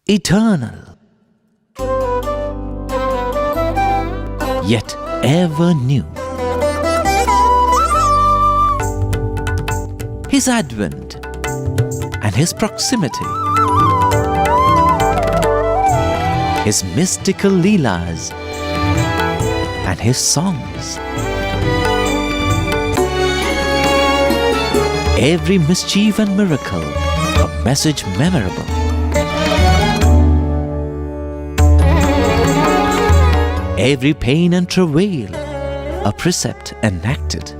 eternal, yet ever new. His advent and His proximity, His mystical leelas and His songs. Every mischief and miracle, a message memorable. Every pain and travail, a precept enacted.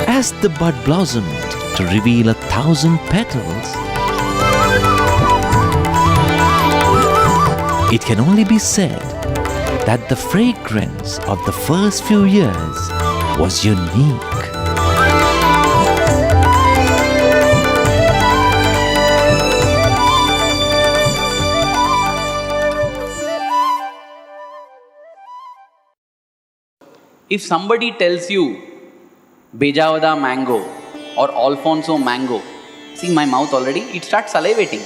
As the bud blossomed to reveal 1,000 petals, it can only be said that the fragrance of the first few years was unique. If somebody tells you Bejawada mango or Alfonso mango, see my mouth already, it starts salivating.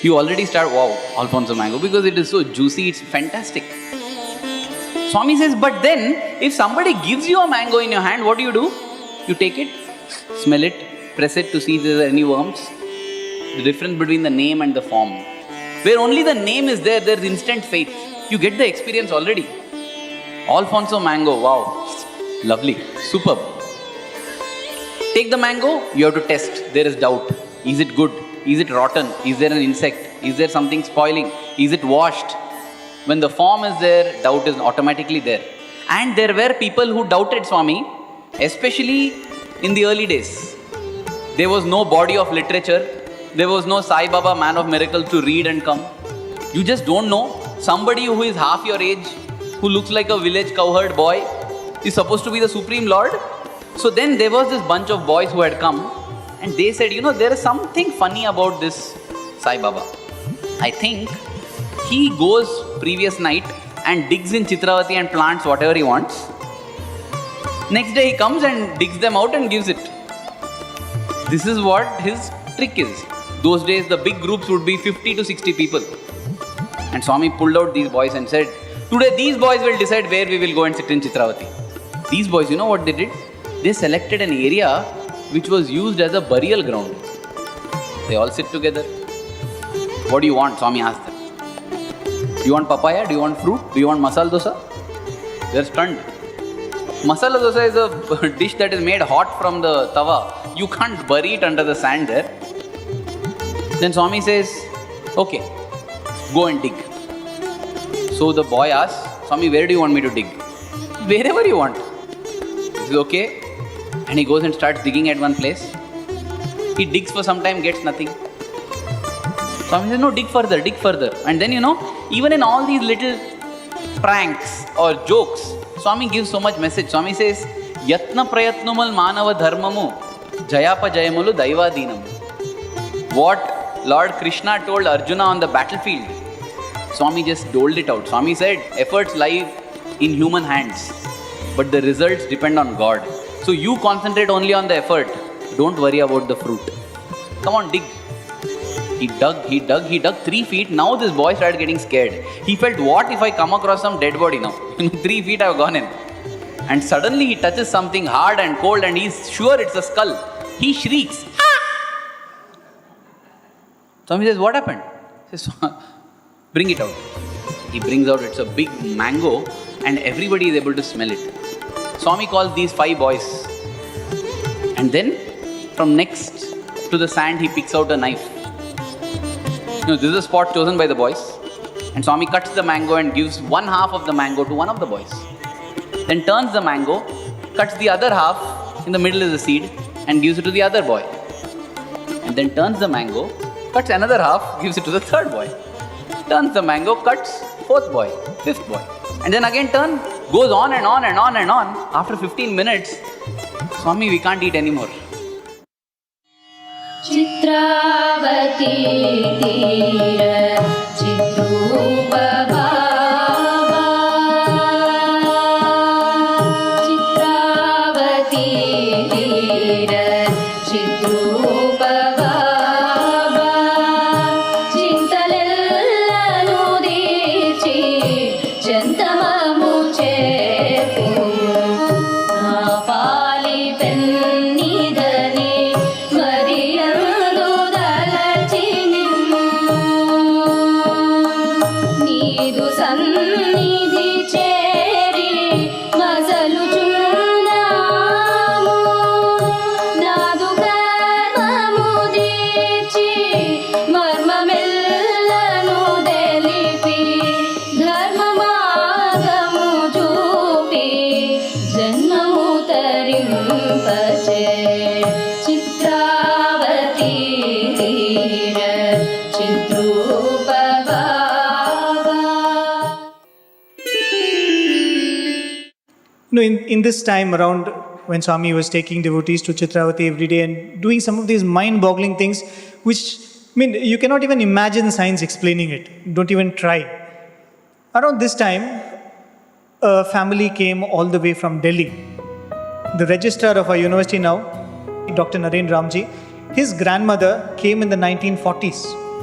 You already start, wow, Alfonso mango, because it is so juicy, it's fantastic. Swami says, but then, if somebody gives you a mango in your hand, what do? You take it, smell it, press it to see if there are any worms. The difference between the name and the form. Where only the name is there, there is instant faith. You get the experience already. Alfonso mango, wow, lovely, superb. Take the mango, you have to test. There is doubt. Is it good? Is it rotten? Is there an insect? Is there something spoiling? Is it washed? When the form is there, doubt is automatically there. And there were people who doubted Swami, especially in the early days. There was no body of literature. There was no Sai Baba, man of miracles, to read and come. You just don't know. Somebody who is half your age, who looks like a village cowherd boy, is supposed to be the Supreme Lord. So then there was this bunch of boys who had come, and they said, there is something funny about this Sai Baba. I think he goes previous night and digs in Chitravati and plants whatever he wants. Next day he comes and digs them out and gives it. This is what his trick is. Those days the big groups would be 50 to 60 people. And Swami pulled out these boys and said, today these boys will decide where we will go and sit in Chitravati. These boys, you know what they did? They selected an area which was used as a burial ground. They all sit together. What do you want? Swami asked them. Do you want papaya? Do you want fruit? Do you want masala dosa? They are stunned. Masala dosa is a dish that is made hot from the tawa. You can't bury it under the sand there. Then Swami says, okay, go and dig. So the boy asks, Swami, where do you want me to dig? Wherever you want. He says, okay. And he goes and starts digging at one place. He digs for some time, gets nothing. Swami says, no, dig further, dig further. And then, even in all these little pranks or jokes, Swami gives so much message. Swami says, Yatna prayatnumal manava dharmamu jayapa jayamulu daivadinamu. What Lord Krishna told Arjuna on the battlefield, Swami just doled it out. Swami said, efforts lie in human hands, but the results depend on God. So you concentrate only on the effort. Don't worry about the fruit. Come on, dig. He dug 3 feet. Now this boy started getting scared. He felt, what if I come across some dead body now? 3 feet I have gone in. And suddenly he touches something hard and cold and he's sure it's a skull. He shrieks. Ah! Swami says, what happened? He says, bring it out. He brings out, it's a big mango and everybody is able to smell it. Swami calls these 5 boys. And then from next to the sand he picks out a knife. This is a spot chosen by the boys. And Swami cuts the mango and gives one half of the mango to one of the boys. Then turns the mango, cuts the other half, in the middle is the seed, and gives it to the other boy. And then turns the mango, cuts another half, gives it to the third boy. Turns the mango, cuts 4th boy, 5th boy. And then again goes on and on and on and on. After 15 minutes, Swami, we can't eat anymore. Chitravati Tira Chitrupa Baba Chitravati ధరింపచే Chitravati తీర చిద్రూపభావా. In this time around when Swami was taking devotees to Chitravati every day and doing some of these mind-boggling things, which, you cannot even imagine science explaining it. Don't even try. Around this time, a family came all the way from Delhi. The registrar of our university now, Dr. Naren Ramji, his grandmother came in the 1940s,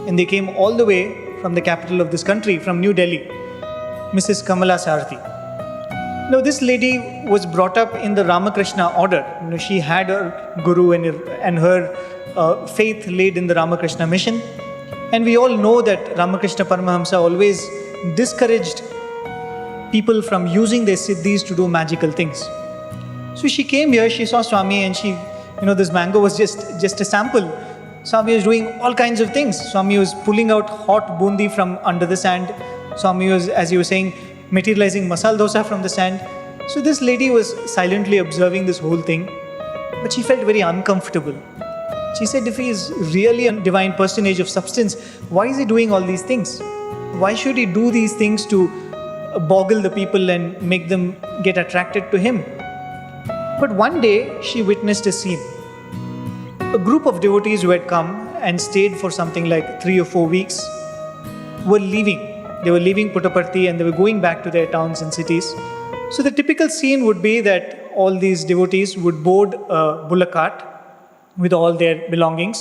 and they came all the way from the capital of this country, from New Delhi, Mrs. Kamala Sarthi. Now, this lady was brought up in the Ramakrishna order. She had her guru and her faith laid in the Ramakrishna mission. And we all know that Ramakrishna Paramahamsa always discouraged people from using their siddhis to do magical things. So she came here, she saw Swami, and she, this mango was just a sample. Swami was doing all kinds of things. Swami was pulling out hot bundi from under the sand. Swami was, as you were saying, materializing masala dosa from the sand. So this lady was silently observing this whole thing, but she felt very uncomfortable. She said, if he is really a divine personage of substance, why is he doing all these things? Why should he do these things to boggle the people and make them get attracted to him? But one day she witnessed a scene. A group of devotees who had come and stayed for something like 3 or 4 weeks were leaving. They were leaving Puttaparthi and they were going back to their towns and cities. So the typical scene would be that all these devotees would board a bullock cart with all their belongings,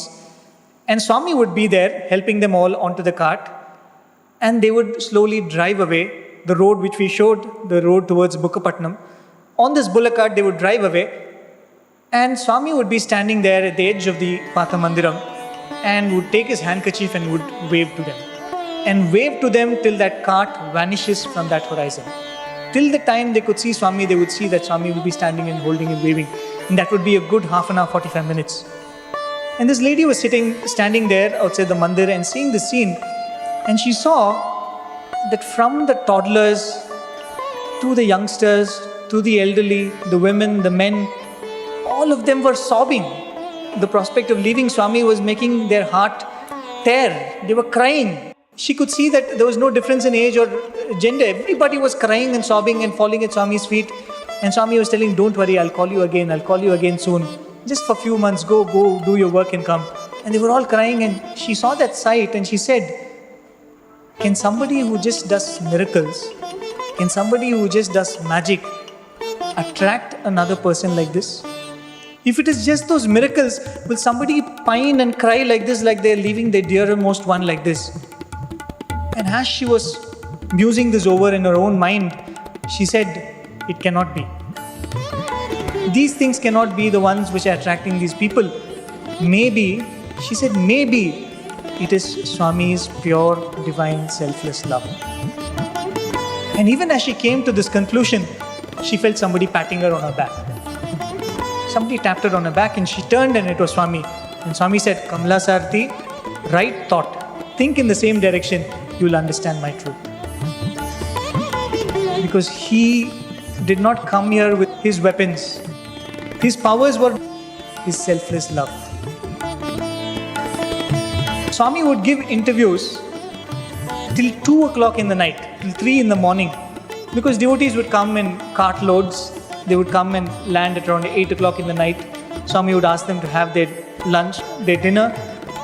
and Swami would be there helping them all onto the cart, and they would slowly drive away the road which we showed, the road towards Bukkapatnam. On this bullock cart they would drive away, and Swami would be standing there at the edge of the Patha Mandiram and would take his handkerchief and would wave to them. And wave to them till that cart vanishes from that horizon. Till the time they could see Swami, they would see that Swami will be standing and holding and waving. And that would be a good half an hour, 45 minutes. And this lady was standing there outside the mandir and seeing the scene. And she saw that from the toddlers to the youngsters, to the elderly, the women, the men, all of them were sobbing. The prospect of leaving Swami was making their heart tear. They were crying. She could see that there was no difference in age or gender. Everybody was crying and sobbing and falling at Swami's feet. And Swami was telling, don't worry, I'll call you again soon. Just for a few months, go do your work and come. And they were all crying, and she saw that sight and she said, can somebody who just does miracles, can somebody who just does magic attract another person like this? If it is just those miracles, will somebody pine and cry like this, like they're leaving their dearest one like this? And as she was musing this over in her own mind, she said, it cannot be. These things cannot be the ones which are attracting these people. Maybe, she said, maybe it is Swami's pure, divine, selfless love. And even as she came to this conclusion, she felt somebody patting her on her back. Somebody tapped her on her back and she turned and it was Swami. And Swami said, Kamala Sarthi, right thought. Think in the same direction. You will understand my truth. Because he did not come here with his weapons. His powers were his selfless love. Swami would give interviews till 2 o'clock in the night, till 3 in the morning. Because devotees would come in cartloads. They would come and land at around 8 o'clock in the night. Swami would ask them to have their lunch, their dinner.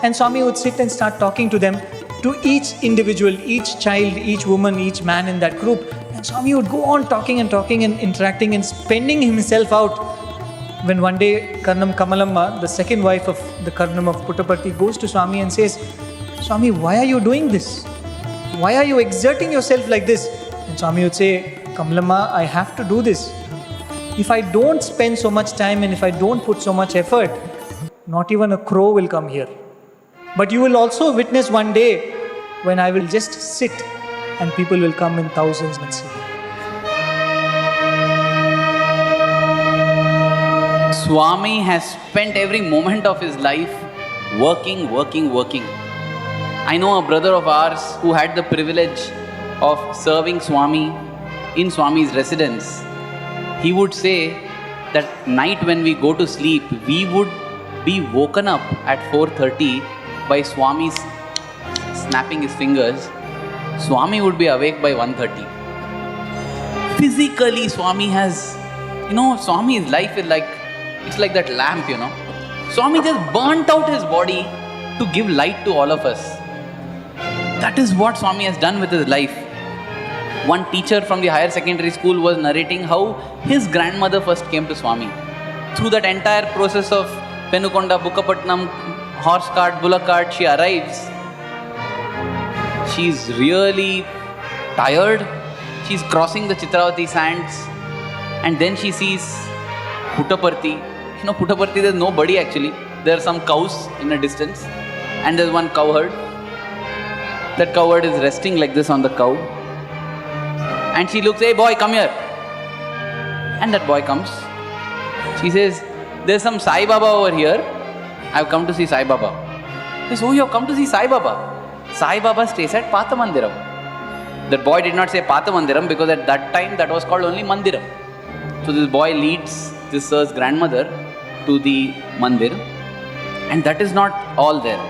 And Swami would sit and start talking to them, to each individual, each child, each woman, each man in that group. And Swami would go on talking and interacting and spending himself out. When one day Karnam Kamalamma, the second wife of the Karnam of Puttaparthi, goes to Swami and says, Swami, why are you doing this? Why are you exerting yourself like this? And Swami would say, Kamalamma, I have to do this. If I don't spend so much time and if I don't put so much effort, not even a crow will come here. But you will also witness one day when I will just sit and people will come in thousands and see. Swami has spent every moment of his life working. I know a brother of ours who had the privilege of serving Swami in Swami's residence. He would say that night when we go to sleep, we would be woken up at 4:30 by Swami snapping his fingers. Swami would be awake by 1:30. Physically, Swami has, Swami's life is like, it's like that lamp, Swami just burnt out his body to give light to all of us. That is what Swami has done with his life. One teacher from the higher secondary school was narrating how his grandmother first came to Swami. Through that entire process of Penukonda, Bukkapatnam, horse cart, bullock cart, she arrives. She's really tired. She's crossing the Chitravati sands, and then she sees Puttaparthi. Puttaparthi, there's nobody actually. There are some cows in a distance, and there's one cowherd. That cowherd is resting like this on the cow. And she looks, "Hey boy, come here." And that boy comes. She says, "There's some Sai Baba over here. I've come to see Sai Baba." He says, "Oh, you have come to see Sai Baba?" Sai Baba stays at Patha Mandiram. That boy did not say Patha Mandiram because at that time that was called only Mandiram. So this boy leads this sir's grandmother to the mandir, and that is not all there.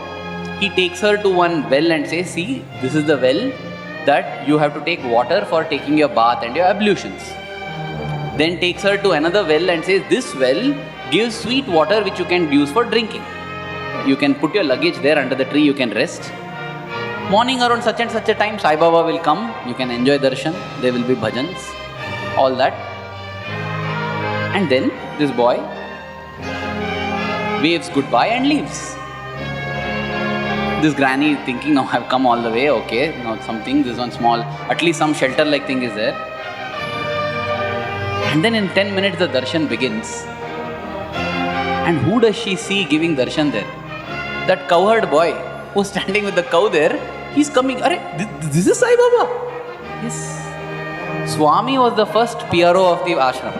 He takes her to one well and says, "See, this is the well that you have to take water for taking your bath and your ablutions." Then takes her to another well and says, "This well gives sweet water which you can use for drinking. You can put your luggage there under the tree, you can rest. Morning around such and such a time, Sai Baba will come, you can enjoy darshan, there will be bhajans," all that. And then this boy waves goodbye and leaves. This granny is thinking, "Now I've come all the way, okay, now something, this one small, at least some shelter like thing is there." And then in 10 minutes the darshan begins. And who does she see giving darshan there? That cowherd boy who's standing with the cow there, he's coming. "Arey, this is Sai Baba." Yes. Swami was the first PRO of the ashram.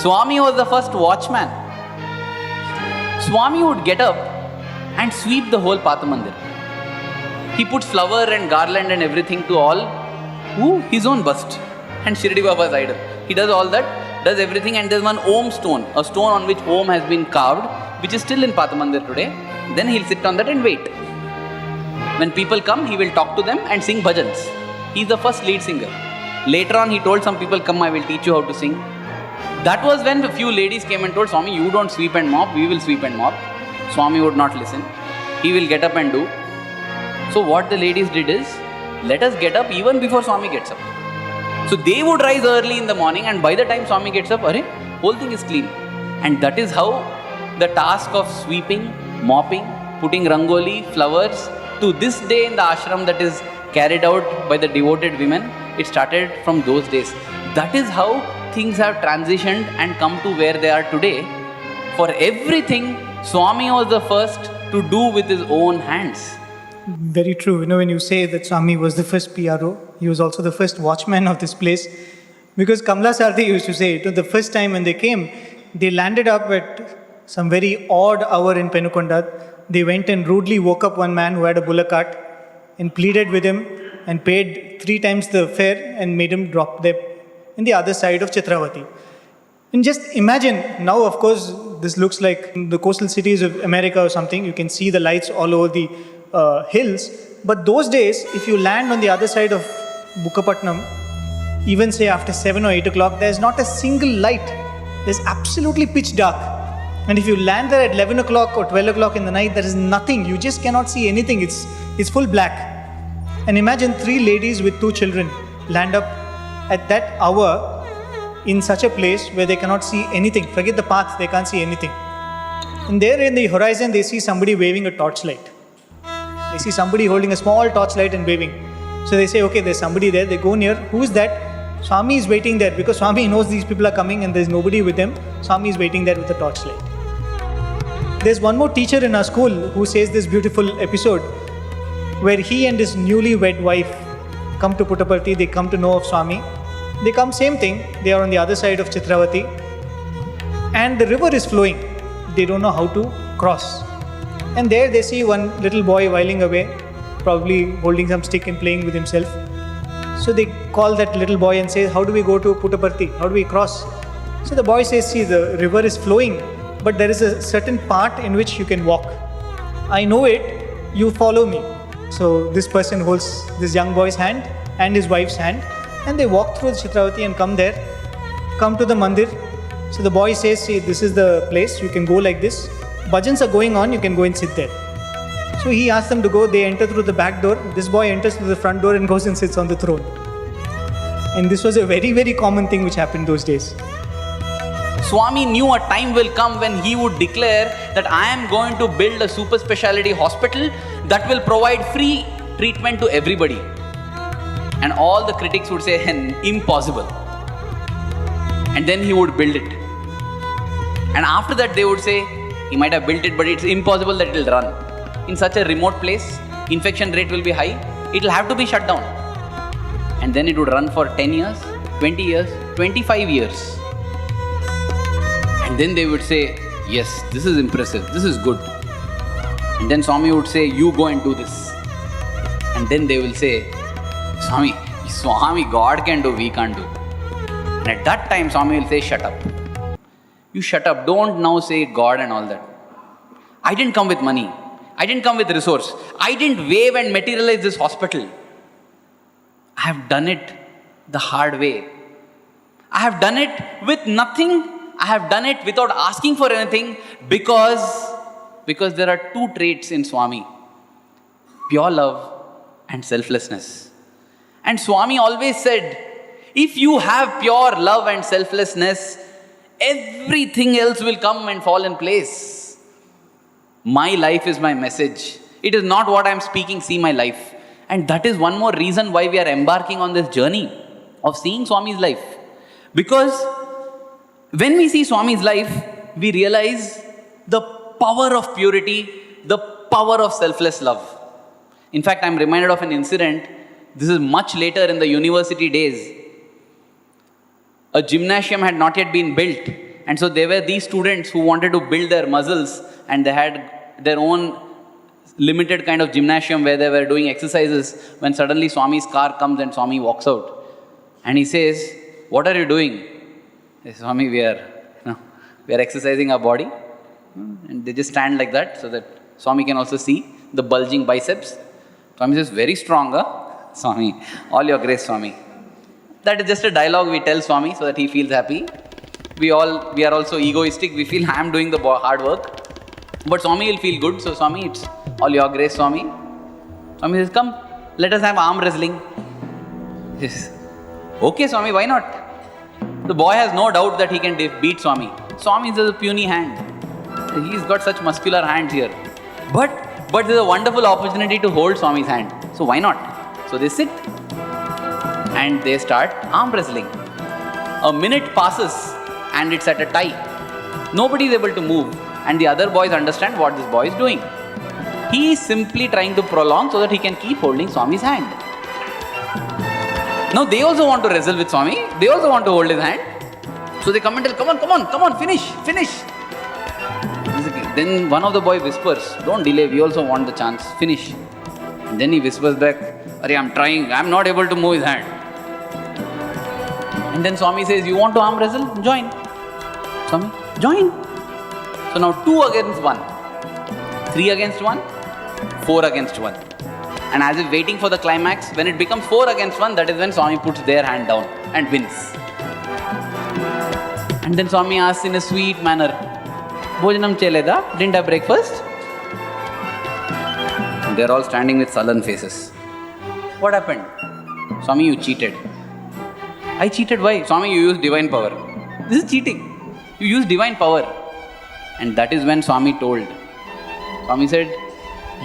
Swami was the first watchman. Swami would get up and sweep the whole Patha Mandir. He puts flower and garland and everything to all his own bust and Shirdi Baba's idol. He does all that, does everything, and there's one Om stone, a stone on which Om has been carved, which is still in Patha Mandir today. Then he'll sit on that and wait. When people come, he will talk to them and sing bhajans. He's the first lead singer. Later on, he told some people, "Come, I will teach you how to sing." That was when a few ladies came and told Swami, "You don't sweep and mop, we will sweep and mop." Swami would not listen. He will get up and do. So what the ladies did is, let us get up even before Swami gets up. So they would rise early in the morning, and by the time Swami gets up, whole thing is clean. And that is how the task of sweeping, mopping, putting rangoli, flowers, to this day in the ashram that is carried out by the devoted women, it started from those days. That is how things have transitioned and come to where they are today. For everything, Swami was the first to do with his own hands. Very true. When you say that Swami was the first PRO, he was also the first watchman of this place. Because Kamla Sarthi used to say, the first time when they came, they landed up at some very odd hour in Penukonda. They went and rudely woke up one man who had a bullock cart and pleaded with him and paid 3 times the fare and made him drop them in the other side of Chitravati. And just imagine, now of course this looks like the coastal cities of America or something. You can see the lights all over the hills. But those days, if you land on the other side of Bukkapatnam, even say after 7 or 8 o'clock, there's not a single light. There's absolutely pitch dark. And if you land there at 11 o'clock or 12 o'clock in the night, there is nothing. You just cannot see anything. It's full black. And imagine 3 ladies with 2 children land up at that hour in such a place where they cannot see anything. Forget the path, they can't see anything. And there in the horizon, they see somebody waving a torchlight. They see somebody holding a small torchlight and waving. So they say, "Okay, there's somebody there." They go near. Who is that? Swami is waiting there, because Swami knows these people are coming and there's nobody with them. Swami is waiting there with a torchlight. There's one more teacher in our school who says this beautiful episode where he and his newly wed wife come to Puttaparthi. They come to know of Swami. They come, same thing, they are on the other side of Chitravati, and the river is flowing. They don't know how to cross. And there they see one little boy whiling away, probably holding some stick and playing with himself. So they call that little boy and say, "How do we go to Puttaparthi? How do we cross?" So the boy says, see, the river is flowing, but there is a certain part in which you can walk. I know it, you follow me. So this person holds this young boy's hand and his wife's hand, and they walk through Chitravati and come to the mandir. So the boy says, see, this is the place, you can go like this. Bhajans are going on, you can go and sit there. So he asks them to go, they enter through the back door. This boy enters through the front door and goes and sits on the throne. And this was a very, very common thing which happened those days. Swami knew a time will come when he would declare that I am going to build a super speciality hospital that will provide free treatment to everybody. And all the critics would say, impossible. And then he would build it. And after that they would say, he might have built it, but it's impossible that it will run. In such a remote place, infection rate will be high, it will have to be shut down. And then it would run for 10 years, 20 years, 25 years. And then they would say, yes, this is impressive, this is good. And then Swami would say, you go and do this. And then they will say, Swami, God can do, we can't do. And at that time, Swami will say, shut up. You shut up, don't now say God and all that. I didn't come with money. I didn't come with resource. I didn't wave and materialize this hospital. I have done it the hard way. I have done it with nothing. I have done it without asking for anything because there are two traits in Swami: pure love and selflessness. And Swami always said, if you have pure love and selflessness, everything else will come and fall in place. My life is my message. It is not what I am speaking, see my life. And that is one more reason why we are embarking on this journey of seeing Swami's life. Because when we see Swami's life, we realize the power of purity, the power of selfless love. In fact, I am reminded of an incident. This is much later in the university days. A gymnasium had not yet been built. And so there were these students who wanted to build their muscles, and they had their own limited kind of gymnasium where they were doing exercises, when suddenly Swami's car comes and Swami walks out. And he says, what are you doing? Says, Swami, we are exercising our body. And they just stand like that so that Swami can also see the bulging biceps. Swami says, very strong, huh? Swami, all your grace, Swami. That is just a dialogue we tell Swami so that he feels happy. We are also egoistic. We feel I am doing the hard work. But Swami will feel good. So Swami, it's all your grace, Swami. Swami says, come, let us have arm wrestling. He says, okay, Swami, why not? The boy has no doubt that he can beat Swami. Swami is a puny hand. He's got such muscular hands here. But there's a wonderful opportunity to hold Swami's hand. So why not? So they sit and they start arm wrestling. A minute passes and it's at a tie. Nobody is able to move, and the other boys understand what this boy is doing. He is simply trying to prolong so that he can keep holding Swami's hand. Now they also want to wrestle with Swami. They also want to hold his hand. So they come and tell, come on, finish. Then one of the boys whispers, don't delay, we also want the chance, finish. And then he whispers back, I'm trying, I'm not able to move his hand. And then Swami says, you want to arm wrestle? Join. Swami, join. So now 2 against 1, 3 against 1, 4 against 1. And as if waiting for the climax, when it becomes 4 against 1, that is when Swami puts their hand down and wins. And then Swami asks in a sweet manner, Bhojanam cheleda? Didn't have breakfast? And they're all standing with sullen faces. What happened? Swami, you cheated. I cheated, why? Swami, you used divine power. This is cheating. You used divine power. And that is when Swami told. Swami said,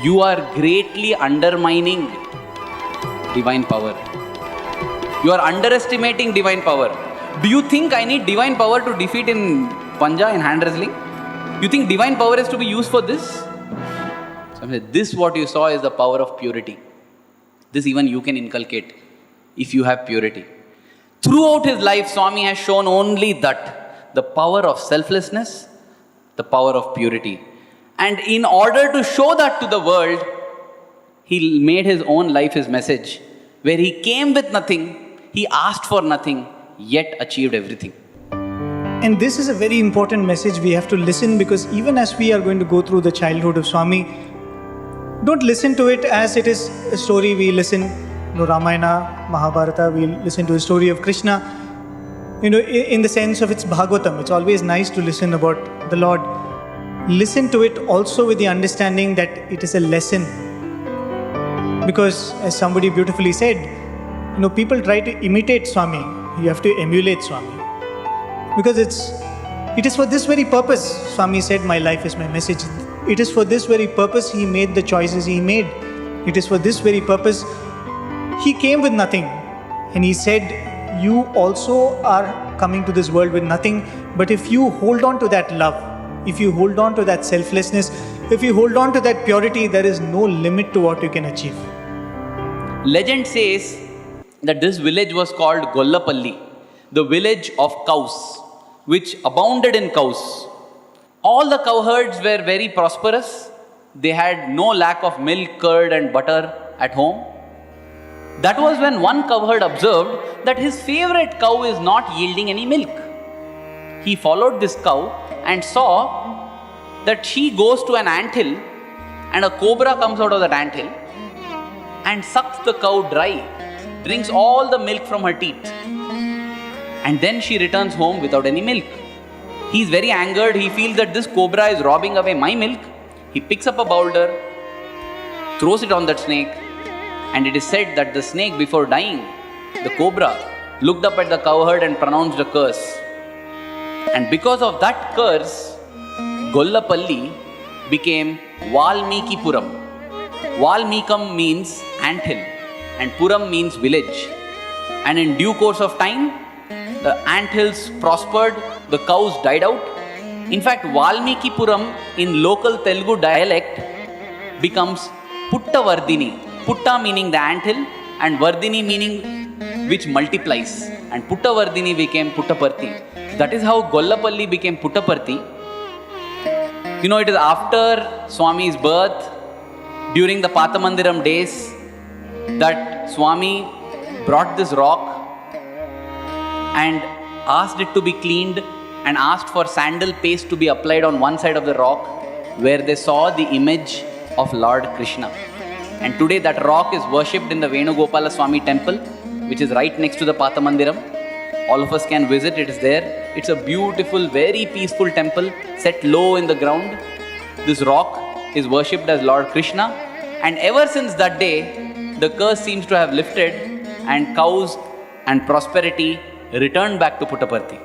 you are greatly undermining divine power. You are underestimating divine power. Do you think I need divine power to defeat in Panja, in hand wrestling? You think divine power is to be used for this? Swami said, this what you saw is the power of purity. This even you can inculcate if you have purity. Throughout his life, Swami has shown only that, the power of selflessness, the power of purity. And in order to show that to the world, he made his own life his message, where he came with nothing, he asked for nothing, yet achieved everything. And this is a very important message we have to listen, because even as we are going to go through the childhood of Swami, don't listen to it as it is a story we listen, Ramayana, Mahabharata, we listen to the story of Krishna, in the sense of its Bhagavatam. It's always nice to listen about the Lord. Listen to it also with the understanding that it is a lesson. Because as somebody beautifully said, people try to imitate Swami. You have to emulate Swami. Because it is for this very purpose, Swami said, my life is my message. It is for this very purpose he made the choices he made. It is for this very purpose he came with nothing. And he said, you also are coming to this world with nothing. But if you hold on to that love, if you hold on to that selflessness, if you hold on to that purity, there is no limit to what you can achieve. Legend says that this village was called Gollapalli, the village of cows, which abounded in cows. All the cowherds were very prosperous. They had no lack of milk, curd and butter at home. That was when one cowherd observed that his favorite cow is not yielding any milk. He followed this cow and saw that she goes to an anthill and a cobra comes out of that anthill and sucks the cow dry, drinks all the milk from her teeth. And then she returns home without any milk. He is very angered. He feels that this cobra is robbing away my milk. He picks up a boulder, throws it on that snake, and it is said that the snake, before dying, the cobra looked up at the cowherd and pronounced a curse. And because of that curse, Gollapalli became Valmikipuram. Valmikam means anthill and Puram means village. And in due course of time, the anthills prospered, the cows died out. In fact, Valmikipuram in local Telugu dialect becomes Puttavardhini. Putta meaning the anthill and Vardhini meaning which multiplies. And Puttavardhini became Puttaparthi. That is how Gollapalli became Puttaparthi. It is after Swami's birth, during the Pathamandiram days, that Swami brought this rock and asked it to be cleaned and asked for sandal paste to be applied on one side of the rock where they saw the image of Lord Krishna. And today that rock is worshipped in the Venugopala Swami temple, which is right next to the Pathamandiram. All of us can visit, it is there. It's a beautiful, very peaceful temple set low in the ground. This rock is worshipped as Lord Krishna. And ever since that day, the curse seems to have lifted and cows and prosperity returned back to Puttaparthi.